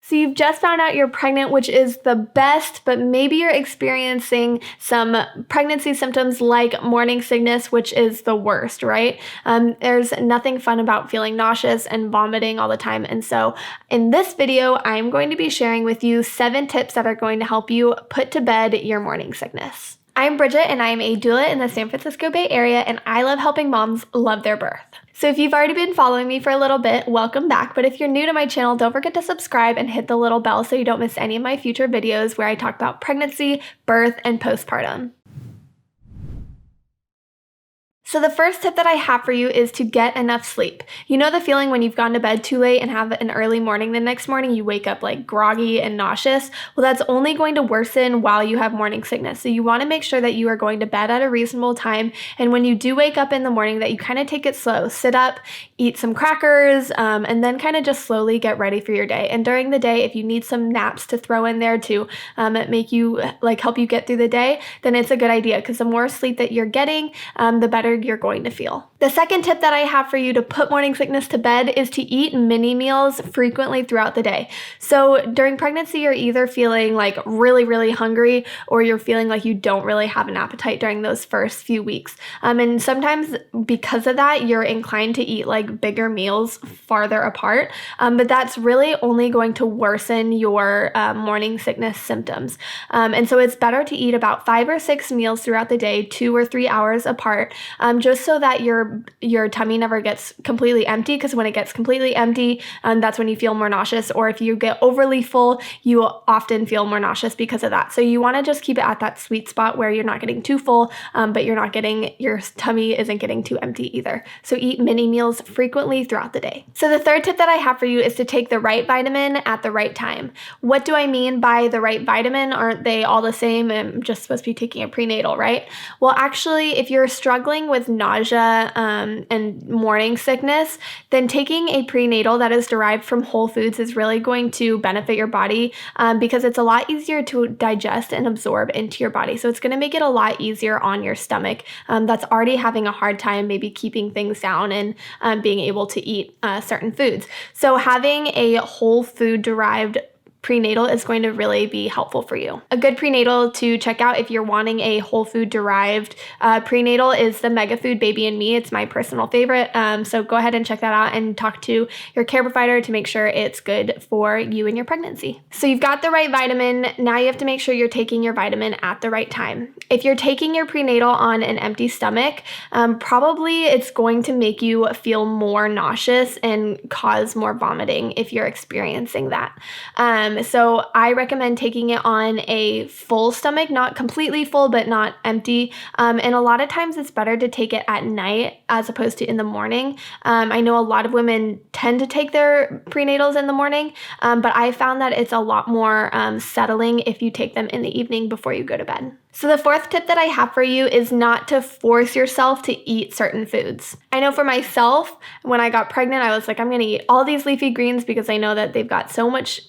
So you've just found out you're pregnant, which is the best, but maybe you're experiencing some pregnancy symptoms like morning sickness, which is the worst, right? There's nothing fun about feeling nauseous and vomiting all the time. And so in this video, I'm going to be sharing with you 7 tips that are going to help you put to bed your morning sickness. I'm Bridget and I'm a doula in the San Francisco Bay Area, and I love helping moms love their birth. So if you've already been following me for a little bit, welcome back. But if you're new to my channel, don't forget to subscribe and hit the little bell so you don't miss any of my future videos where I talk about pregnancy, birth, and postpartum. So the first tip that I have for you is to get enough sleep. You know the feeling when you've gone to bed too late and have an early morning the next morning, you wake up like groggy and nauseous? Well, that's only going to worsen while you have morning sickness. So you want to make sure that you are going to bed at a reasonable time. And when you do wake up in the morning, that you kind of take it slow. Sit up, eat some crackers, and then kind of just slowly get ready for your day. And during the day, if you need some naps to throw in there to make you help you get through the day, then it's a good idea, because the more sleep that you're getting, the better you're going to feel. The second tip that I have for you to put morning sickness to bed is to eat mini meals frequently throughout the day. So during pregnancy, you're either feeling like really, really hungry, or you're feeling like you don't really have an appetite during those first few weeks. And sometimes because of that, you're inclined to eat like bigger meals farther apart. But that's really only going to worsen your morning sickness symptoms. And so it's better to eat about 5 or 6 meals throughout the day, 2 or 3 hours apart, just so that your tummy never gets completely empty, because when it gets completely empty, that's when you feel more nauseous, or if you get overly full, you will often feel more nauseous because of that. So you want to just keep it at that sweet spot where you're not getting too full, but your tummy isn't getting too empty either. So eat mini meals frequently throughout the day. So the third tip that I have for you is to take the right vitamin at the right time. What do I mean by the right vitamin? Aren't they all the same? I'm just supposed to be taking a prenatal, right? Well, actually, if you're struggling with nausea and morning sickness, then taking a prenatal that is derived from whole foods is really going to benefit your body, because it's a lot easier to digest and absorb into your body. So it's going to make it a lot easier on your stomach that's already having a hard time maybe keeping things down and being able to eat certain foods. So having a whole food derived prenatal is going to really be helpful for you. A good prenatal to check out if you're wanting a whole food derived prenatal is the Mega Food Baby and Me. It's my personal favorite. So go ahead and check that out and talk to your care provider to make sure it's good for you and your pregnancy. So you've got the right vitamin. Now you have to make sure you're taking your vitamin at the right time. If you're taking your prenatal on an empty stomach, probably it's going to make you feel more nauseous and cause more vomiting if you're experiencing that. So I recommend taking it on a full stomach, not completely full, but not empty. And a lot of times it's better to take it at night as opposed to in the morning. I know a lot of women tend to take their prenatals in the morning, but I found that it's a lot more settling if you take them in the evening before you go to bed. So the fourth tip that I have for you is not to force yourself to eat certain foods. I know for myself, when I got pregnant, I was like, I'm going to eat all these leafy greens because I know that they've got so much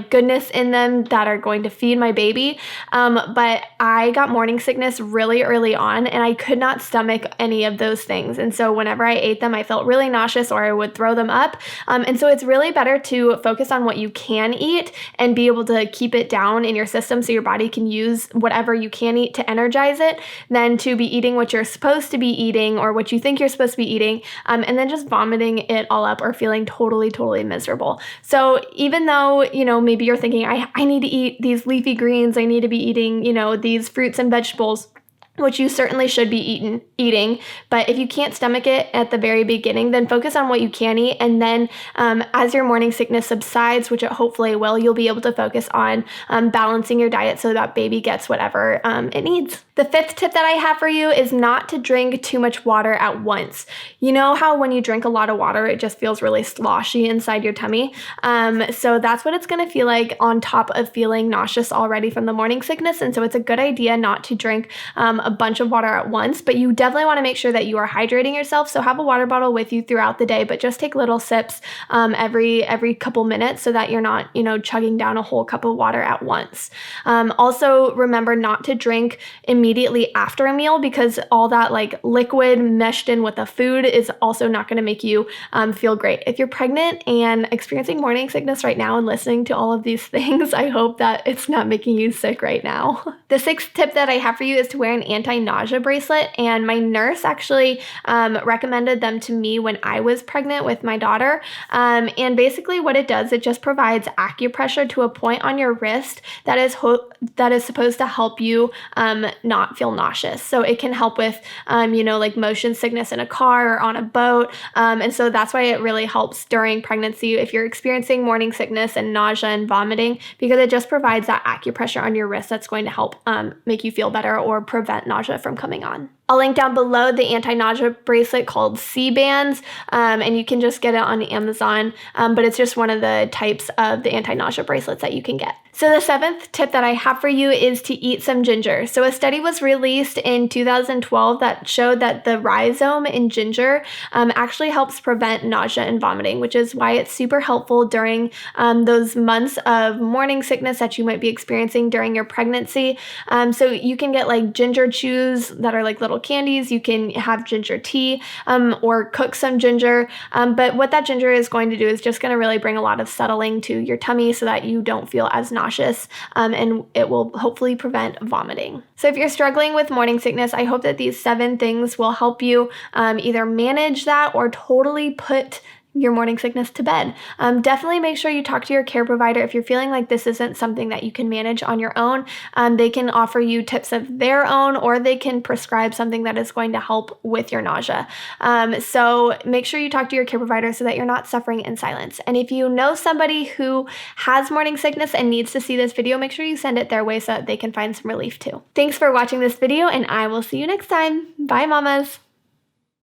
goodness in them that are going to feed my baby. But I got morning sickness really early on, and I could not stomach any of those things. And so whenever I ate them, I felt really nauseous, or I would throw them up. And so it's really better to focus on what you can eat and be able to keep it down in your system so your body can use whatever you can eat to energize it, than to be eating what you're supposed to be eating or what you think you're supposed to be eating, and then just vomiting it all up or feeling totally, totally miserable. So even though, maybe you're thinking, I need to eat these leafy greens, I need to be eating, these fruits and vegetables, which you certainly should be eating. But if you can't stomach it at the very beginning, then focus on what you can eat. And then as your morning sickness subsides, which it hopefully will, you'll be able to focus on balancing your diet so that baby gets whatever it needs. The fifth tip that I have for you is not to drink too much water at once. You know how when you drink a lot of water, it just feels really sloshy inside your tummy? So that's what it's going to feel like on top of feeling nauseous already from the morning sickness. And so it's a good idea not to drink a bunch of water at once, but you definitely want to make sure that you are hydrating yourself. So have a water bottle with you throughout the day, but just take little sips every couple minutes so that you're not, chugging down a whole cup of water at once. Also remember not to drink immediately immediately after a meal, because all that like liquid meshed in with the food is also not going to make you feel great. If you're pregnant and experiencing morning sickness right now and listening to all of these things, I hope that it's not making you sick right now. The sixth tip that I have for you is to wear an anti-nausea bracelet, and my nurse actually recommended them to me when I was pregnant with my daughter. And basically what it does, it just provides acupressure to a point on your wrist that is supposed to help you not feel nauseous. So it can help with, like motion sickness in a car or on a boat. And so that's why it really helps during pregnancy if you're experiencing morning sickness and nausea and vomiting, because it just provides that acupressure on your wrist that's going to help make you feel better or prevent nausea from coming on. I'll link down below the anti-nausea bracelet called C-bands, and you can just get it on Amazon, but it's just one of the types of the anti-nausea bracelets that you can get. So the seventh tip that I have for you is to eat some ginger. So a study was released in 2012 that showed that the rhizome in ginger actually helps prevent nausea and vomiting, which is why it's super helpful during those months of morning sickness that you might be experiencing during your pregnancy. So you can get like ginger chews that are like little candies. You can have ginger tea or cook some ginger. But what that ginger is going to do is just going to really bring a lot of settling to your tummy so that you don't feel as nauseous, and it will hopefully prevent vomiting. So if you're struggling with morning sickness, I hope that these 7 things will help you either manage that or totally put your morning sickness to bed. Definitely make sure you talk to your care provider if you're feeling like this isn't something that you can manage on your own. They can offer you tips of their own, or they can prescribe something that is going to help with your nausea. So make sure you talk to your care provider so that you're not suffering in silence. And if you know somebody who has morning sickness and needs to see this video, make sure you send it their way so that they can find some relief too. Thanks for watching this video, and I will see you next time. Bye, mamas.